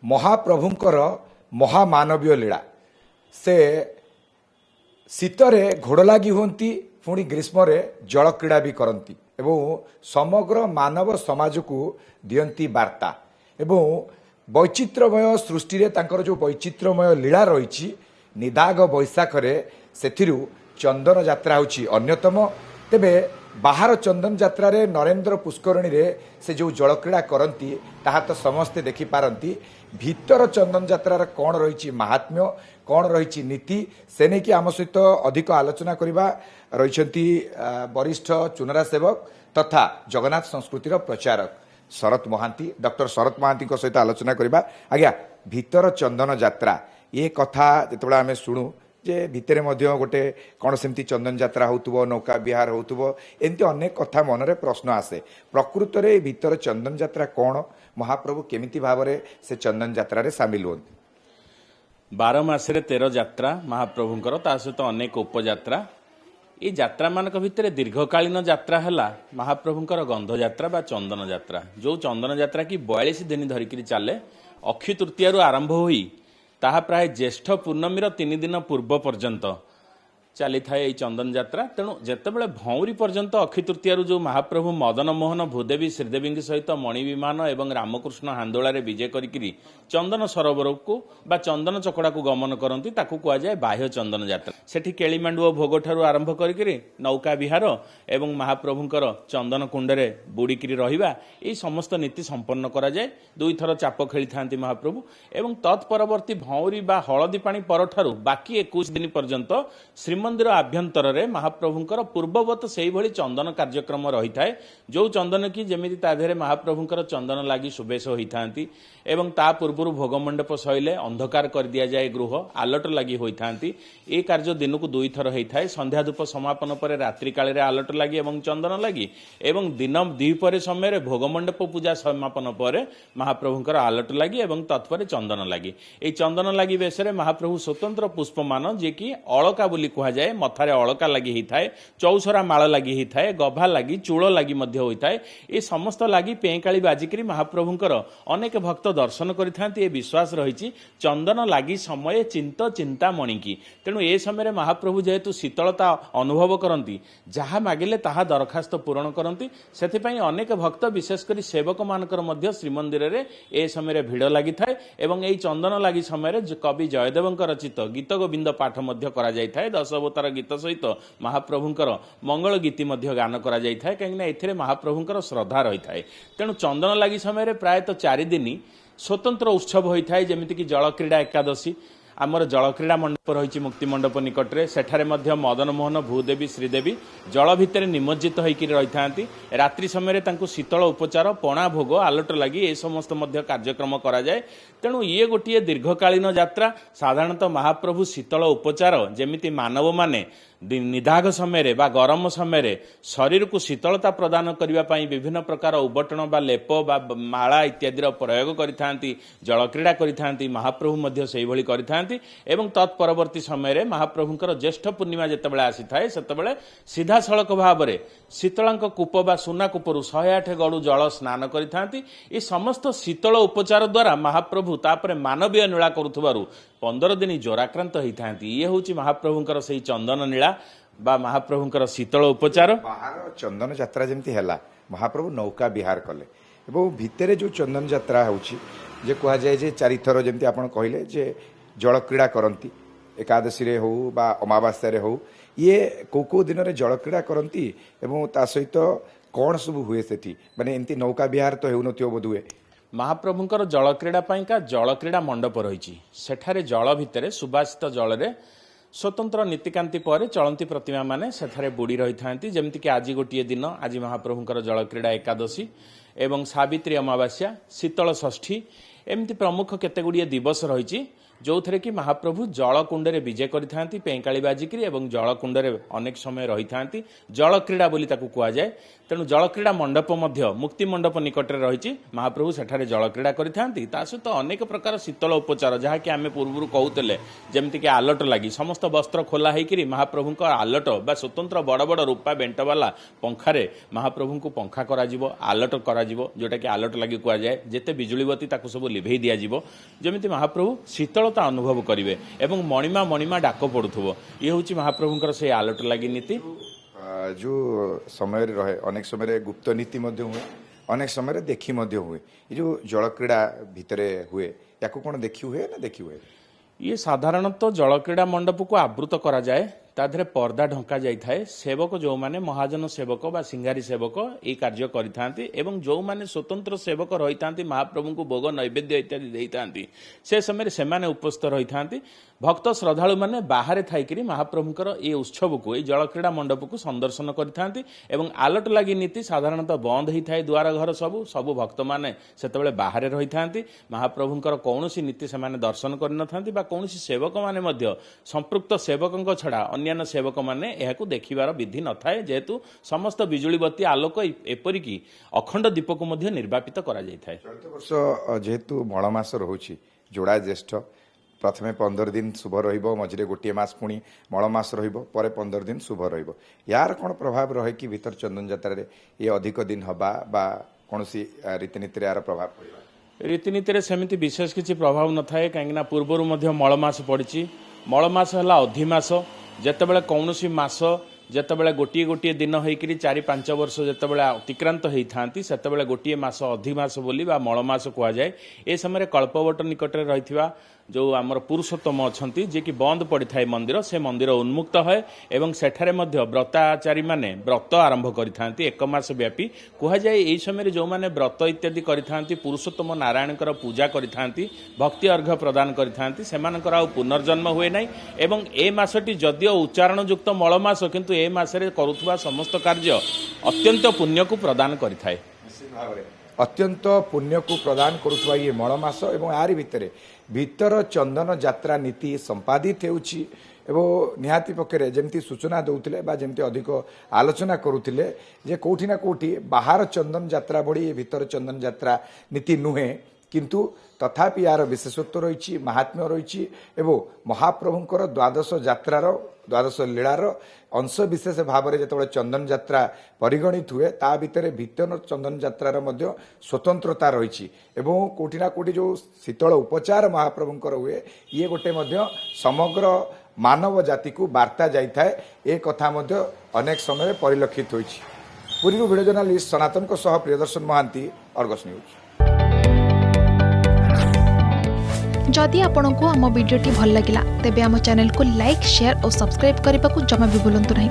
महाप्रभुंकर महामानवीय लीला से शीतरे घोड़ लगी होती पुणी ग्रीष्म जल क्रीड़ा भी करती एवं समग्र मानव समाज को दियंती वार्ता एवं वैचित्रमय सृष्टि रे तांकर जो वैचित्रमय लीला रही निदाग बैशाख से चंदन यात्रा होची अन्यतम। तेबे बाहर चंदन यात्रा रे नरेंद्र पुष्करणी रे से जो जल क्रीड़ा करती ताहा तो समस्ते देखि पारंती। भीतर चंदन यात्रा कौन रही महात्म्य कौन रही नीति से नहीं कि आम सहित अधिक आलोचना करवा रही वरिष्ठ चुनरा सेवक तथा जगन्नाथ संस्कृतिर प्रचारक शरत महांती डॉक्टर शरत महांती सहित आलोचना करवा। आज्ञा भीतर चंदन यात्रा ये कथा जिते आम शुणु जे भितर गोटे कौन सेमती चंदन यात्रा हो नौका विहार हो एमती अनेक कथा मनरे प्रश्न आसे। प्रकृत रे भीतर चंदन यात्रा कौन महाप्रभु केमिति भाव से चंदन यात्रा रे सामिल हो 12 मासरे 13 यात्रा महाप्रभुंकर ता सहित अनेक उपयात्रा ये यात्रा मानक भितर दीर्घकालीन यात्रा है महाप्रभुंकर गंध यात्रा बा चंदन यात्रा जो चंदन यात्रा की 42 दिन धरिक चले अक्षय तृतीय आरंभ होई ताहा प्राय ज्येष्ठ पूर्णमीर 3 दिन पूर्व पर्यंत चली थाए चंदन यात्रा। तेणु जितेबाला भौरी पर्यंत अक्षय तृतीय जो महाप्रभु मदन मोहन भूदेवी श्रीदेवी सहित मणि विमान एवं रामकृष्ण हांदोला विजय करी चंदन सरोवर को बा चंदन चकड़ा को गमन करती ताकू कहुए बाह्य चंदन यात्रा। सेठी केलीमांडुओ भोग ठारू आरंभ करी नौका विहार एवं महाप्रभुंकर चंदन कुंडरे बुड़िकी रहिबा ये समस्त नीति संपन्न करा जाए। 2 थर चाप खेली थांती महाप्रभु एवं तत्परवर्ती भौरी बा हलदी पानी परठारू बाकी 21 दिन पर्यंत श्रीमंदिर आभ्यंतर रे महाप्रभुंकर पूर्ववत से भली चंदन कार्यक्रम रही थाए जो चंदन की जमी ताधे महाप्रभुंकर चंदन लगी सुबेश होता एवं ता पूर्व भोग मंडप सैले अंधकार कर दिया जाए गृह आलट लगी होता ये कार्य दिन को 2 थर होता है। संध्या धूप समापन पर रात्रि काल आलट लगी एवं चंदन लगी एवं दिन द्विपर समय भोग मंडप पूजा समापन पर महाप्रभुंकर आलट लगी एवं तत्पर चंदन लगी। ये चंदन लगी बेश महाप्रभु स्वतंत्र पुष्पमान जी की अलका बोली कहुए मथारे अलका लगी होता है चौसरा माल लगी होता है गभा लगी चूल लगी होता है ये समस्त लगी पेंकाली बाजिकी महाप्रभुंकर अनेक भक्त दर्शन करते विश्वास रही चंदन लगी समय चिंत चिंता मणिकी। तेणु ए समय महाप्रभु जेहेतु शीतलता अनुभव करती जहाँ मागिले ताहा दरखास्त पूरण करती से अनेक भक्त विशेषकर सेवक मानकर श्रीमंदिर रे ए समय भिड़ लगी थाए एवं यही चंदन लगी समय कवि जयदेव रचित गीत गोविंद पाठ करा जाय थाए। 10 अवतार गीत सहित महाप्रभुंकर मंगल गीति गान करा जाय थाए कहीं एथिरे महाप्रभुंकर श्रद्धा रही थाए। तेणु चंदन लगी समय प्रायतः 4 दिन स्वतंत्र उत्सव होता है जमीक कि जल क्रीड़ा एकादशी आमर जल क्रीड़ा मंडप रही मुक्ति मंडप निकटरे सेठारे मध्य मदन मोहन भूदेवी श्रीदेवी जल भितर निमज्जित होकर रही था। रात्रि समय शीतल उपचार पणा भोग आलट लगी ए समस्त कार्यक्रम करा जाए। तेणु ये गोटे दीर्घकालीन यात्रा साधारणतः महाप्रभु शीतल उपचार जमीती मानव माने निदाघ समय बा गरम समय शरीर को शीतलता प्रदान करने विभिन्न प्रकार उबटन बा लेप बा माला इत्यादि प्रयोग करिथांती जल क्रीड़ा करिथांती महाप्रभु मध्य सेही भली करिथांती एवं तत्परवर्ती समय महाप्रभुंकर ज्येष्ठ पूर्णिमा जेतेबेले आसी थाए सेतेबेले सीधा सड़क भाव में शीतलांक कूप बा सुना कूपरू 108 गड़ू जल स्नान करिथांती। ये समस्त शीतल उपचार द्वारा महाप्रभु तापरे मानवीय नीला करुथबारु 15 दिन ज्वराक्रांत होता है। ये हूँ महाप्रभुंकर से चंदन नीला बा महाप्रभुंकर शीतल उपचार। बाहर चंदन यात्रा जमती है महाप्रभु नौका विहार कले एवं भितर जो चंदन यात्रा होची जे कह जाए जे 4 थर जमती आपण कहले जे जल क्रीड़ा करती एकादशी रे हो बा अमावास्या रे हो ये को दिन रे जल क्रीड़ा करती एवं ता सहित कौन सब हुए सेठी माने एमती नौका विहार तो हेउ नथियो बोधुए। महाप्रभुंकर जल क्रीड़ा पाइका जल क्रीड़ा मंडप रही सेठारे जल भितर सुबासित जल रे स्वतंत्र नीतिकांति पर चलती प्रतिमा माने सेठारे बुड़ी रही थांती जमती कि आज गोटे दिन आज महाप्रभुंकर जल क्रीड़ा एकादशी एवं सावित्री अमावास्या शीतल षष्ठी एमती प्रमुख केते गुड़िए दिवस रही ଯୋଉଥିରେ କି ମହାପ୍ରଭୁ ଜଳକୁଣ୍ଡରେ ବିଜେ କରିଥାନ୍ତି ପେଁକାଳି ବାଜିକିରି ଏବଂ ଜଳକୁଣ୍ଡରେ ଅନେକ ସମୟ ରହିଥାନ୍ତି। ଜଳକ୍ରୀଡ଼ା ବୋଲି ତାକୁ କୁହାଯାଏ। ତେଣୁ ଜଳକ୍ରୀଡ଼ା ମଣ୍ଡପ ମଧ୍ୟ ମୁକ୍ତି ମଣ୍ଡପ ନିକଟରେ ରହିଛି। ମହାପ୍ରଭୁ ସେଠାରେ ଜଳକ୍ରୀଡ଼ା କରିଥାନ୍ତି। ତା ସହିତ ଅନେକ ପ୍ରକାର ଶୀତଳ ଉପଚାର, ଯାହାକି ଆମେ ପୂର୍ବରୁ କହୁଥିଲେ, ଯେମିତିକି ଆଲଟ ଲାଗି ସମସ୍ତ ବସ୍ତ୍ର ଖୋଲା ହେଇକିରି ମହାପ୍ରଭୁଙ୍କ ଆଲଟ ବା ସ୍ୱତନ୍ତ୍ର ବଡ଼ ବଡ଼ ରୂପା ବେଣ୍ଟବାଲା ପଙ୍ଖାରେ ମହାପ୍ରଭୁଙ୍କୁ ପଙ୍ଖା କରାଯିବ, ଆଲଟ କରାଯିବ, ଯେଉଁଟାକି ଆଲଟ ଲାଗି କୁହାଯାଏ। ଯେତେ ବିଜୁଳିବତୀ ତାକୁ ସବୁ ଲିଭେଇ ଦିଆଯିବ, ଯେମିତି ମହାପ୍ରଭୁ ଶୀତଳତା ଅନୁଭବ କରିବେ ଏବଂ ମଣିମା ମଣିମା ଡାକ ପଡ଼ୁଥିବ। ଇଏ ହେଉଛି ମହାପ୍ରଭୁଙ୍କର ସେଇ ଆଲଟ ଲାଗି ନୀତି। ଯେଉଁ ସମୟରେ ରହେ, ଅନେକ ସମୟରେ ଗୁପ୍ତ ନୀତି ମଧ୍ୟ ହୁଏ, ଅନେକ ସମୟରେ ଦେଖି ମଧ୍ୟ ହୁଏ। ଏ ଯେଉଁ ଜଳକ୍ରୀଡ଼ା ଭିତରେ ହୁଏ, ୟାକୁ କ'ଣ ଦେଖି ହୁଏ ନା ଦେଖି ହୁଏ? ଇଏ ସାଧାରଣତଃ ଜଳକ୍ରୀଡ଼ା ମଣ୍ଡପକୁ ଆବୃତ କରାଯାଏ। ତା ଦେହରେ ପର୍ଦ୍ଦା ଢଙ୍କା ଯାଇଥାଏ। ସେବକ ଯେଉଁମାନେ ମହାଜନ ସେବକ ବା ସିଙ୍ଗାରୀ ସେବକ ଏହି କାର୍ଯ୍ୟ କରିଥାନ୍ତି ଏବଂ ଯେଉଁମାନେ ସ୍ୱତନ୍ତ୍ର ସେବକ ରହିଥାନ୍ତି ମହାପ୍ରଭୁଙ୍କୁ ଭୋଗ ନୈବେଦ୍ୟ ଇତ୍ୟାଦି ଦେଇଥାନ୍ତି, ସେ ସମୟରେ ସେମାନେ ଉପସ୍ଥିତ ରହିଥାନ୍ତି। ଭକ୍ତ ଶ୍ରଦ୍ଧାଳୁମାନେ ବାହାରେ ଥାଇକିରି ମହାପ୍ରଭୁଙ୍କର ଏ ଉତ୍ସବକୁ, ଏହି ଜଳକ୍ରୀଡ଼ା ମଣ୍ଡପକୁ ସନ୍ଦର୍ଶନ କରିଥାନ୍ତି ଏବଂ ଆଲଟ ଲାଗି ନୀତି ସାଧାରଣତଃ ବନ୍ଦ ହୋଇଥାଏ। ଦୁଆର ଘର ସବୁ ଭକ୍ତମାନେ ସେତେବେଳେ ବାହାରେ ରହିଥାନ୍ତି। ମହାପ୍ରଭୁଙ୍କର କୌଣସି ନୀତି ସେମାନେ ଦର୍ଶନ କରିନଥାନ୍ତି ବା କୌଣସି ସେବକମାନେ ମଧ୍ୟ ସମ୍ପୃକ୍ତ ସେବକଙ୍କ ଛଡ଼ା ଅନ୍ୟାନ୍ୟ ସେବକମାନେ ଏହାକୁ ଦେଖିବାର ବିଧି ନଥାଏ, ଯେହେତୁ ସମସ୍ତ ବିଜୁଳିବତୀ ଆଲୋକ ଏପରିକି ଅଖଣ୍ଡ ଦୀପକୁ ମଧ୍ୟ ନିର୍ବାପିତ କରାଯାଇଥାଏ। ଚଳିତ ବର୍ଷ ଯେହେତୁ ମଳ ମାସ ରହୁଛି, ଯୋଡ଼ା ଜ୍ୟେଷ୍ଠ, ପ୍ରଥମେ 15 ଦିନ ଶୁଭ ରହିବ, ମଝିରେ ଗୋଟିଏ ମାସ ପୁଣି ମଳ ମାସ ରହିବ, ପରେ 15 ଦିନ ଶୁଭ ରହିବ। ୟାର କ'ଣ ପ୍ରଭାବ ରହେ କି ଭିତର ଚନ୍ଦନ ଯାତ୍ରାରେ ଏ ଅଧିକ ଦିନ ହେବା ବା କୌଣସି ରୀତିନୀତିରେ ଏହାର ପ୍ରଭାବ ପଡ଼ିବା? ରୀତିନୀତିରେ ସେମିତି ବିଶେଷ କିଛି ପ୍ରଭାବ ନଥାଏ, କାହିଁକିନା ପୂର୍ବରୁ ମଧ୍ୟ ମଳ ମାସ ପଡ଼ିଛି। ମଳ ମାସ ହେଲା ଅଧିମାସ। ଯେତେବେଳେ କୌଣସି ମାସ ଯେତେବେଳେ ଗୋଟିଏ ଗୋଟିଏ ଦିନ ହେଇକରି 4-5 ବର୍ଷ ଯେତେବେଳେ ଅତିକ୍ରାନ୍ତ ହେଇଥାନ୍ତି, ସେତେବେଳେ ଗୋଟିଏ ମାସ ଅଧିମାସ ବୋଲି ବା ମଳ ମାସ କୁହାଯାଏ। ଏ ସମୟରେ କଳ୍ପବଟ ନିକଟରେ ରହିଥିବା ଯେଉଁ ଆମର ପୁରୁଷୋତ୍ତମ ଅଛନ୍ତି, ଯିଏକି ବନ୍ଦ ପଡ଼ିଥାଏ ମନ୍ଦିର, ସେ ମନ୍ଦିର ଉନ୍ମୁକ୍ତ ହୁଏ ଏବଂ ସେଠାରେ ମଧ୍ୟ ବ୍ରତାଚାରୀମାନେ ବ୍ରତ ଆରମ୍ଭ କରିଥାନ୍ତି 1 ମାସ ବ୍ୟାପୀ। କୁହାଯାଏ ଏହି ସମୟରେ ଯେଉଁମାନେ ବ୍ରତ ଇତ୍ୟାଦି କରିଥାନ୍ତି, ପୁରୁଷୋତ୍ତମ ନାରାୟଣଙ୍କର ପୂଜା କରିଥାନ୍ତି, ଭକ୍ତି ଅର୍ଘ୍ୟ ପ୍ରଦାନ କରିଥାନ୍ତି, ସେମାନଙ୍କର ଆଉ ପୁନର୍ଜନ୍ମ ହୁଏ ନାହିଁ ଏବଂ ଏ ମାସଟି ଯଦିଓ ଉଚ୍ଚାରଣଯୁକ୍ତ ମଳ ମାସ, କିନ୍ତୁ ଏ ମାସରେ କରୁଥିବା ସମସ୍ତ କାର୍ଯ୍ୟ ଅତ୍ୟନ୍ତ ପୁଣ୍ୟକୁ ପ୍ରଦାନ କରିଥାଏ। ଅତ୍ୟନ୍ତ ପୁଣ୍ୟକୁ ପ୍ରଦାନ କରୁଥିବା ଇଏ ମଳ ମାସ ଏବଂ ଆରି ଭିତର ଚନ୍ଦନ ଯାତ୍ରା ନୀତି ସମ୍ପାଦିତ ହେଉଛି ଏବଂ ନିହାତି ପକ୍ଷରେ ଯେମିତି ସୂଚନା ଦେଉଥିଲେ ବା ଯେମିତି ଅଧିକ ଆଲୋଚନା କରୁଥିଲେ ଯେ କେଉଁଠି ନା କେଉଁଠି ବାହାର ଚନ୍ଦନ ଯାତ୍ରା ଭଳି ଏ ଭିତର ଚନ୍ଦନ ଯାତ୍ରା ନୀତି ନୁହେଁ, କିନ୍ତୁ ତଥାପି ଏହାର ବିଶେଷତ୍ୱ ରହିଛି, ମାହାତ୍ମ୍ୟ ରହିଛି ଏବଂ ମହାପ୍ରଭୁଙ୍କର ଦ୍ୱାଦଶ ଲୀଳାର ଅଂଶବିଶେଷ ଭାବରେ ଯେତେବେଳେ ଚନ୍ଦନ ଯାତ୍ରା ପରିଗଣିତ ହୁଏ, ତା ଭିତରେ ଭିତର ଚନ୍ଦନ ଯାତ୍ରାର ମଧ୍ୟ ସ୍ୱତନ୍ତ୍ରତା ରହିଛି ଏବଂ କେଉଁଠି ନା କେଉଁଠି ଯେଉଁ ଶୀତଳ ଉପଚାର ମହାପ୍ରଭୁଙ୍କର ହୁଏ, ଇଏ ଗୋଟେ ମଧ୍ୟ ସମଗ୍ର ମାନବ ଜାତିକୁ ବାର୍ତ୍ତା ଯାଇଥାଏ। ଏ କଥା ମଧ୍ୟ ଅନେକ ସମୟରେ ପରିଲକ୍ଷିତ ହୋଇଛି। ପୁରୀରୁ ଭିଡ଼ିଓ ଜର୍ଣ୍ଣାଲିଷ୍ଟ ସନାତନଙ୍କ ସହ ପ୍ରିୟଦର୍ଶନ ମହାନ୍ତି, ଅର୍ଗସ୍ ନ୍ୟୁଜ୍। जदि आपंक आम भिडी भल लगा तेब आम चैनल को लाइक, शेयर और सब्सक्राइब करने को जमा भी भूलु नहीं।